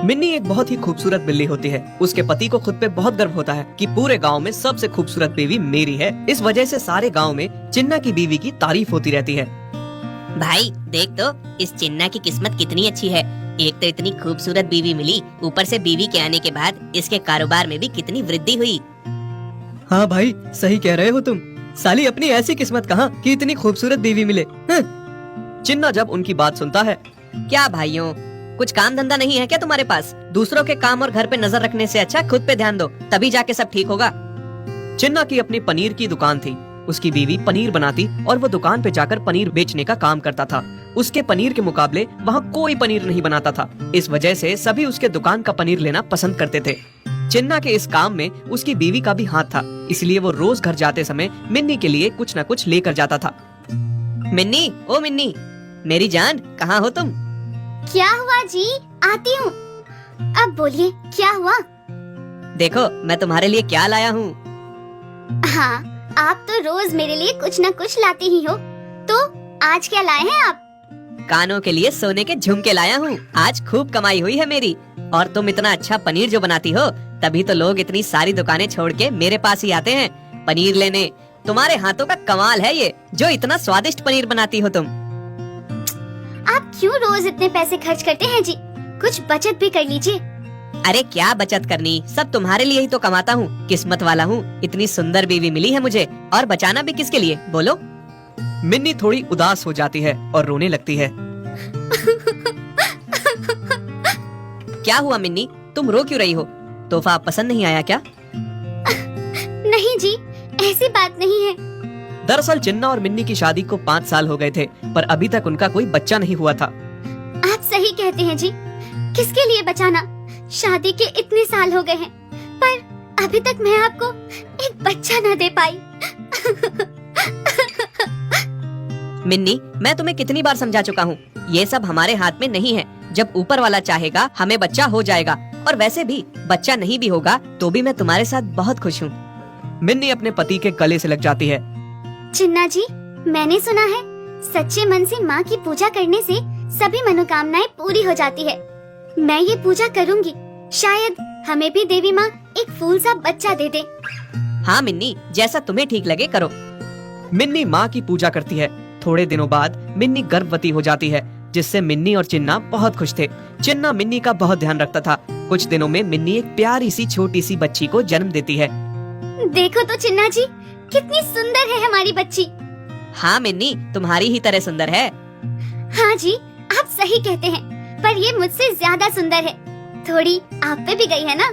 मिन्नी एक बहुत ही खूबसूरत बिल्ली होती है। उसके पति को खुद पे बहुत गर्व होता है कि पूरे गांव में सबसे खूबसूरत बीवी मेरी है। इस वजह से सारे गांव में चिन्ना की बीवी की तारीफ होती रहती है। भाई देख तो, इस चिन्ना की किस्मत कितनी अच्छी है। एक तो इतनी खूबसूरत बीवी मिली, ऊपर से बीवी के आने के बाद इसके कारोबार में भी कितनी वृद्धि हुई। हाँ भाई, सही कह रहे हो तुम। साली अपनी ऐसी किस्मत कहाँ कि इतनी खूबसूरत बीवी मिले। चिन्ना जब उनकी बात सुनता है, क्या भाइयों, कुछ काम धंधा नहीं है क्या तुम्हारे पास? दूसरों के काम और घर पे नजर रखने से अच्छा खुद पे ध्यान दो, तभी जाके सब ठीक होगा। चिन्ना की अपनी पनीर की दुकान थी। उसकी बीवी पनीर बनाती और वो दुकान पे जाकर पनीर बेचने का काम करता था। उसके पनीर के मुकाबले वहाँ कोई पनीर नहीं बनाता था। इस वजह से सभी उसके दुकान का पनीर लेना पसंद करते थे। चिन्ना के इस काम में उसकी बीवी का भी हाथ था, इसलिए वो रोज घर जाते समय मिन्नी के लिए कुछ न कुछ लेकर जाता था। मिन्नी, ओ मिन्नी, मेरी जान, कहाँ हो तुम? क्या हुआ जी? आती हूँ। अब बोलिए, क्या हुआ? देखो मैं तुम्हारे लिए क्या लाया हूँ। हाँ, आप तो रोज मेरे लिए कुछ न कुछ लाते ही हो, तो आज क्या लाए हैं आप? कानों के लिए सोने के झुमके लाया हूँ। आज खूब कमाई हुई है मेरी। और तुम इतना अच्छा पनीर जो बनाती हो, तभी तो लोग इतनी सारी दुकानें छोड़ के मेरे पास ही आते हैं पनीर लेने। तुम्हारे हाथों का कमाल है ये, जो इतना स्वादिष्ट पनीर बनाती हो तुम। आप क्यों रोज इतने पैसे खर्च करते हैं जी? कुछ बचत भी कर लीजिए। अरे क्या बचत करनी, सब तुम्हारे लिए ही तो कमाता हूँ। किस्मत वाला हूँ, इतनी सुंदर बीवी मिली है मुझे। और बचाना भी किसके लिए, बोलो? मिन्नी थोड़ी उदास हो जाती है और रोने लगती है। क्या हुआ मिन्नी, तुम रो क्यों रही हो? तोहफा पसंद नहीं आया क्या? नहीं जी, ऐसी बात नहीं है। दरअसल चिन्ना और मिन्नी की शादी को 5 साल हो गए थे, पर अभी तक उनका कोई बच्चा नहीं हुआ था। आप सही कहते हैं जी, किसके लिए बचाना? शादी के इतने साल हो गए हैं, पर अभी तक मैं आपको एक बच्चा न दे पाई। मिन्नी, मैं तुम्हें कितनी बार समझा चुका हूँ, ये सब हमारे हाथ में नहीं है। जब ऊपर वाला चाहेगा हमें बच्चा हो जाएगा, और वैसे भी बच्चा नहीं भी होगा तो भी मैं तुम्हारे साथ बहुत खुश हूँ। मिन्नी अपने पति के गले से लग जाती है। चिन्ना जी, मैंने सुना है सच्चे मन से माँ की पूजा करने से सभी मनोकामनाएं पूरी हो जाती है। मैं ये पूजा करूँगी, शायद हमें भी देवी माँ एक फूल सा बच्चा दे दे। हाँ मिन्नी, जैसा तुम्हें ठीक लगे करो। मिन्नी माँ की पूजा करती है। थोड़े दिनों बाद मिन्नी गर्भवती हो जाती है, जिससे मिन्नी और चिन्ना बहुत खुश थे। चिन्ना मिन्नी का बहुत ध्यान रखता था। कुछ दिनों में मिन्नी एक प्यारी सी छोटी सी बच्ची को जन्म देती है। देखो तो चिन्ना जी, कितनी सुंदर है हमारी बच्ची। हाँ मिन्नी, तुम्हारी ही तरह सुंदर है। हाँ जी, आप सही कहते हैं, पर ये मुझसे ज्यादा सुंदर है। थोड़ी आप पे भी गई है ना?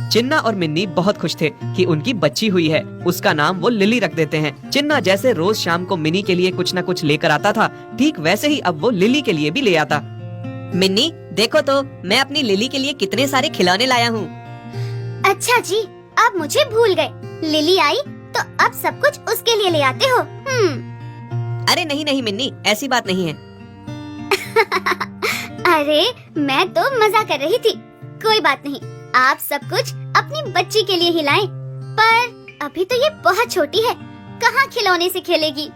चिन्ना और मिन्नी बहुत खुश थे कि उनकी बच्ची हुई है। उसका नाम वो लिली रख देते हैं। चिन्ना जैसे रोज शाम को मिनी के लिए कुछ न कुछ लेकर आता था, ठीक वैसे ही अब वो लिली के लिए भी ले आता। मिन्नी देखो तो, मैं अपनी लिली के लिए कितने सारे खिलौने लाया हूँ। अच्छा जी, अब मुझे भूल गए। लिली आई तो अब सब कुछ उसके लिए ले आते हो। अरे नहीं नहीं मिन्नी, ऐसी बात नहीं है। अरे मैं तो मजा कर रही थी। कोई बात नहीं, आप सब कुछ अपनी बच्ची के लिए ही लाएं। पर अभी तो ये बहुत छोटी है, कहाँ खिलौने से खेलेगी।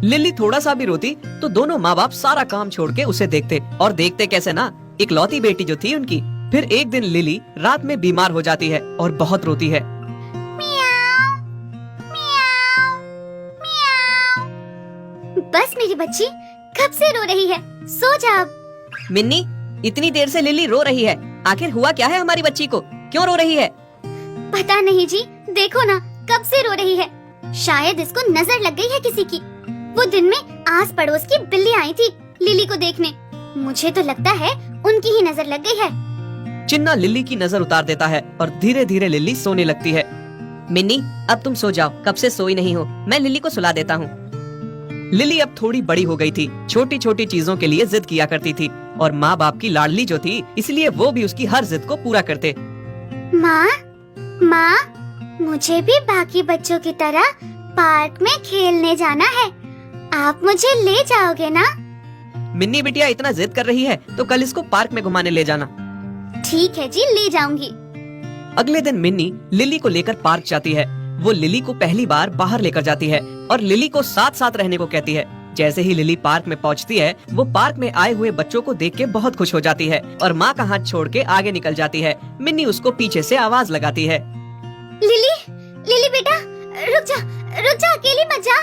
लिली थोड़ा सा भी रोती तो दोनों माँ बाप सारा काम छोड़ के उसे देखते, और देखते कैसे ना, एक लौती बेटी जो थी उनकी। फिर एक दिन लिली रात में बीमार हो जाती है और बहुत रोती है। मियाओ, मियाओ, मियाओ। बस मेरी बच्ची कब से रो रही है, सो जा अब। मिन्नी, इतनी देर से लिली रो रही है, आखिर हुआ क्या है हमारी बच्ची को? क्यों रो रही है? पता नहीं जी, देखो ना कब से रो रही है। शायद इसको नजर लग गई है किसी की। वो दिन में आस पड़ोस की बिल्ली आई थी लिली को देखने। मुझे तो लगता है उनकी ही नजर लग गई है। चिन्ना लिली की नजर उतार देता है और धीरे धीरे लिली सोने लगती है। मिन्नी, अब तुम सो जाओ, कब से सोई नहीं हो। मैं लिली को सुला देता हूँ। लिली अब थोड़ी बड़ी हो गई थी। छोटी छोटी चीजों के लिए जिद किया करती थी, और माँ बाप की लाडली जो थी, इसलिए वो भी उसकी हर जिद को पूरा करते। माँ, माँ, मुझे भी बाकी बच्चों की तरह पार्क में खेलने जाना है। आप मुझे ले जाओगे ना? मिन्नी बिटिया इतना जिद कर रही है तो कल इसको पार्क में घुमाने ले जाना। ठीक है जी, ले जाऊंगी। अगले दिन मिन्नी लिली को लेकर पार्क जाती है। वो लिली को पहली बार बाहर लेकर जाती है और लिली को साथ साथ रहने को कहती है। जैसे ही लिली पार्क में पहुंचती है, वो पार्क में आए हुए बच्चों को देख के बहुत खुश हो जाती है और माँ का हाथ छोड़ के आगे निकल जाती है। मिन्नी उसको पीछे से आवाज लगाती है। लिली, लिली बेटा, रुक जा, अकेली मत जा।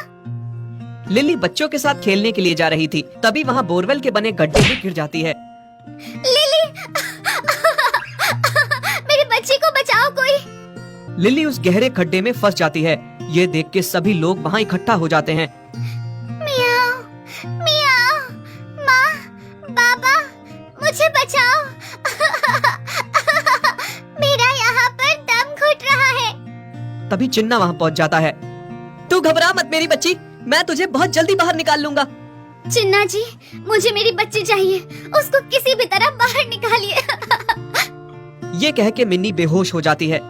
लिली बच्चों के साथ खेलने के लिए जा रही थी, तभी वहाँ बोरवेल के बने गड्ढे में गिर जाती है। लिली, मेरे बच्चे को बचाओ कोई। लिली उस गहरे खड्डे में फंस जाती है। ये देख के सभी लोग वहाँ इकट्ठा हो जाते हैं। मियाओ, मियाओ, माँ, बाबा, मुझे बचाओ। मेरा यहाँ पर दम घुट रहा है। तभी चिन्ना वहाँ पहुँच जाता है। तू घबरा मत मेरी बच्ची, मैं तुझे बहुत जल्दी बाहर निकाल लूंगा। चिन्ना जी, मुझे मेरी बच्ची चाहिए, उसको किसी भी तरह बाहर निकालिए। ये कह के मिन्नी बेहोश हो जाती है।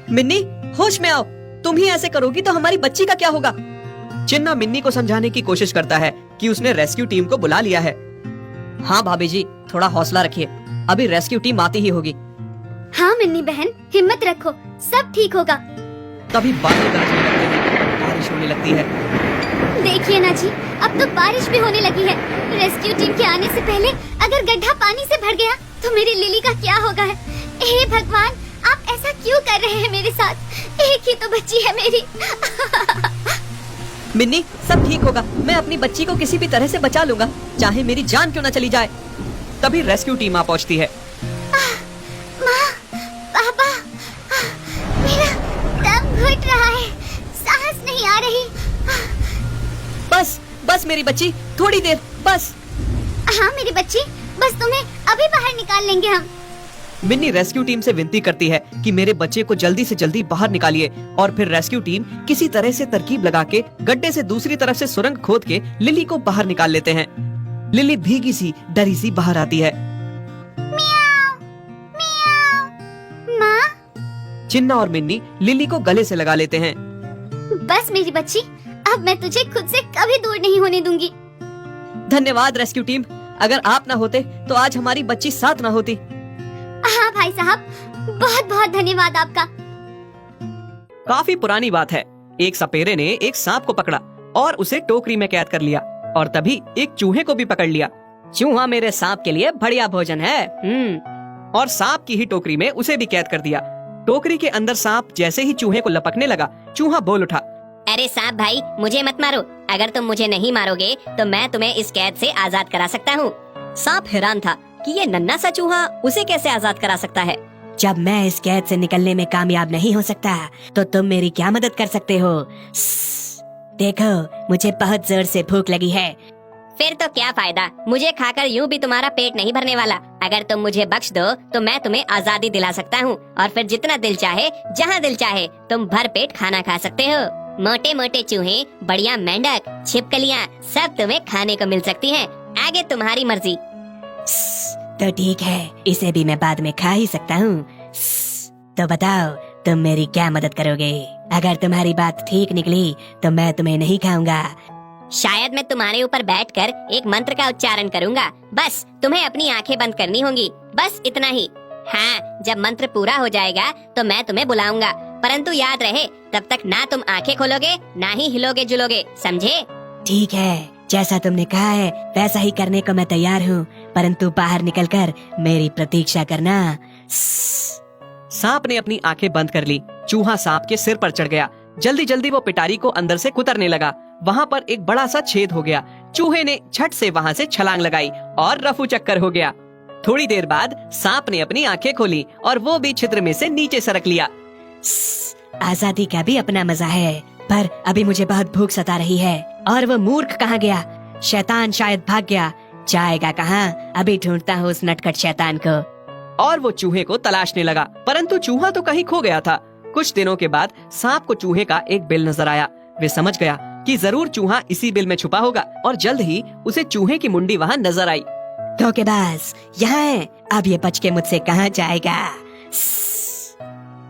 मिन्नी, होश में आओ, तुम ही ऐसे करोगी तो हमारी बच्ची का क्या होगा? चिन्ना मिन्नी को समझाने की कोशिश करता है कि उसने रेस्क्यू टीम को बुला लिया है। हाँ भाभी जी, थोड़ा हौसला रखिए, अभी रेस्क्यू टीम आती ही होगी। हाँ मिन्नी बहन, हिम्मत रखो, सब ठीक होगा। तभी बादल गरजने लगते हैं, बारिश होने लगती है। देखिए ना जी, अब तो बारिश भी होने लगी है। रेस्क्यू टीम के आने से पहले अगर गड्ढा पानी से भर गया तो मेरी लिली का क्या होगा? हे भगवान, आप ऐसा क्यों कर रहे हैं मेरे साथ? एक ही तो बच्ची है मेरी। मिन्नी, सब ठीक होगा, मैं अपनी बच्ची को किसी भी तरह से बचा लूंगा, चाहे मेरी जान क्यों न चली जाए। तभी रेस्क्यू टीम आ पहुंचती है। माँ, पापा, मेरा दम घुट रहा है, सांस नहीं आ रही। बस बस मेरी बच्ची, थोड़ी देर बस। हाँ मेरी बच्ची, बस तुम्हें अभी बाहर निकाल लेंगे हम। मिन्नी रेस्क्यू टीम से विनती करती है कि मेरे बच्चे को जल्दी से जल्दी बाहर निकालिए, और फिर रेस्क्यू टीम किसी तरह से तरकीब लगा के गड्ढे से दूसरी तरफ से सुरंग खोद के लिली को बाहर निकाल लेते हैं। लिली भीगी सी डरी सी बाहर आती है। मियाओ, मियाओ। माँ, चिन्ना और मिन्नी लिली को गले से लगा लेते हैं। बस मेरी बच्ची, अब मैं तुझे खुद से कभी दूर नहीं होने दूंगी। धन्यवाद रेस्क्यू टीम, अगर आप ना होते तो आज हमारी बच्ची साथ ना होती। हाँ भाई साहब, बहुत बहुत धन्यवाद आपका। काफी पुरानी बात है। एक सपेरे ने एक सांप को पकड़ा और उसे टोकरी में कैद कर लिया, और तभी एक चूहे को भी पकड़ लिया। चूहा मेरे सांप के लिए बढ़िया भोजन है। और सांप की ही टोकरी में उसे भी कैद कर दिया। टोकरी के अंदर सांप जैसे ही चूहे को लपकने लगा, चूहा बोल उठा, अरे सांप भाई, मुझे मत मारो। अगर तुम मुझे नहीं मारोगे तो मैं तुम्हें इस कैद से आजाद करा सकता हूँ। सांप हैरान था कि ये नन्हा सा चूहा उसे कैसे आजाद करा सकता है। जब मैं इस कैद से निकलने में कामयाब नहीं हो सकता तो तुम मेरी क्या मदद कर सकते हो? देखो, मुझे बहुत जोर से भूख लगी है। फिर तो क्या फायदा, मुझे खाकर यूं भी तुम्हारा पेट नहीं भरने वाला। अगर तुम मुझे बख्श दो तो मैं तुम्हें आजादी दिला सकता हूँ, और फिर जितना दिल चाहे, जहाँ दिल चाहे, तुम भर पेट खाना खा सकते हो। मोटे मोटे चूहे, बढ़िया मेंढक, छिपकलियाँ, सब तुम्हें खाने को मिल सकती हैं। आगे तुम्हारी मर्जी। तो ठीक है, इसे भी मैं बाद में खा ही सकता हूँ। तो बताओ, तुम मेरी क्या मदद करोगे? अगर तुम्हारी बात ठीक निकली तो मैं तुम्हें नहीं खाऊंगा। शायद मैं तुम्हारे ऊपर बैठकर एक मंत्र का उच्चारण करूंगा। बस तुम्हें अपनी आंखें बंद करनी होंगी, बस इतना ही। हाँ, जब मंत्र पूरा हो जाएगा तो मैं तुम्हें बुलाऊंगा, परंतु याद रहे, तब तक ना तुम आंखें खोलोगे ना ही हिलोगे जुलोगे, समझे? ठीक है, जैसा तुमने कहा है वैसा ही करने को मैं तैयार हूँ, परंतु बाहर निकलकर मेरी प्रतीक्षा करना। सांप ने अपनी आंखें बंद कर ली। चूहा सांप के सिर पर चढ़ गया। जल्दी जल्दी वो पिटारी को अंदर से कुतरने लगा। वहाँ पर एक बड़ा सा छेद हो गया। चूहे ने झट से वहाँ से छलांग लगाई और रफू चक्कर हो गया। थोड़ी देर बाद सांप ने अपनी आंखें खोली और वो भी छिद्र में से नीचे सरक लिया। आजादी का भी अपना मजा है, पर अभी मुझे बहुत भूख सता रही है। और वो मूर्ख कहाँ गया? शैतान शायद भाग गया। जाएगा कहाँ? अभी ढूंढता हूँ उस नटखट शैतान को। और वो चूहे को तलाशने लगा, परंतु चूहा तो कहीं खो गया था। कुछ दिनों के बाद सांप को चूहे का एक बिल नजर आया। वे समझ गया कि जरूर चूहा इसी बिल में छुपा होगा, और जल्द ही उसे चूहे की मुंडी वहाँ नजर आई। धोखेबाज, यहाँ है, अब ये बच के मुझसे कहाँ जाएगा?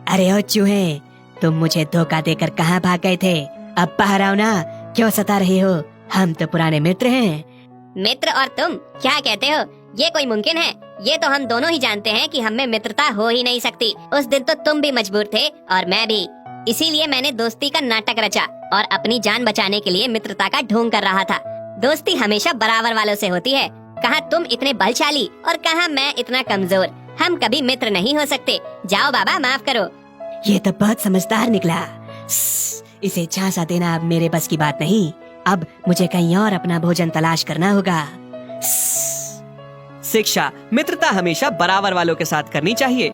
अरे ओ चूहे, तुम मुझे धोखा देकर कहाँ भाग गए थे? अब बाहर आओ ना, क्यों सता रहे हो? हम तो पुराने मित्र हैं। मित्र और तुम क्या कहते हो? ये कोई मुमकिन है? ये तो हम दोनों ही जानते हैं कि हम में मित्रता हो ही नहीं सकती। उस दिन तो तुम भी मजबूर थे और मैं भी, इसीलिए मैंने दोस्ती का नाटक रचा और अपनी जान बचाने के लिए मित्रता का ढोंग कर रहा था। दोस्ती हमेशा बराबर वालों से होती है। कहाँ तुम इतने बलशाली और कहाँ मैं इतना कमजोर। हम कभी मित्र नहीं हो सकते। जाओ बाबा, माफ करो। ये तो बहुत समझदार निकला। इसे झांसा देना अब मेरे बस की बात नहीं। अब मुझे कहीं और अपना भोजन तलाश करना होगा। शिक्षा, मित्रता हमेशा बराबर वालों के साथ करनी चाहिए।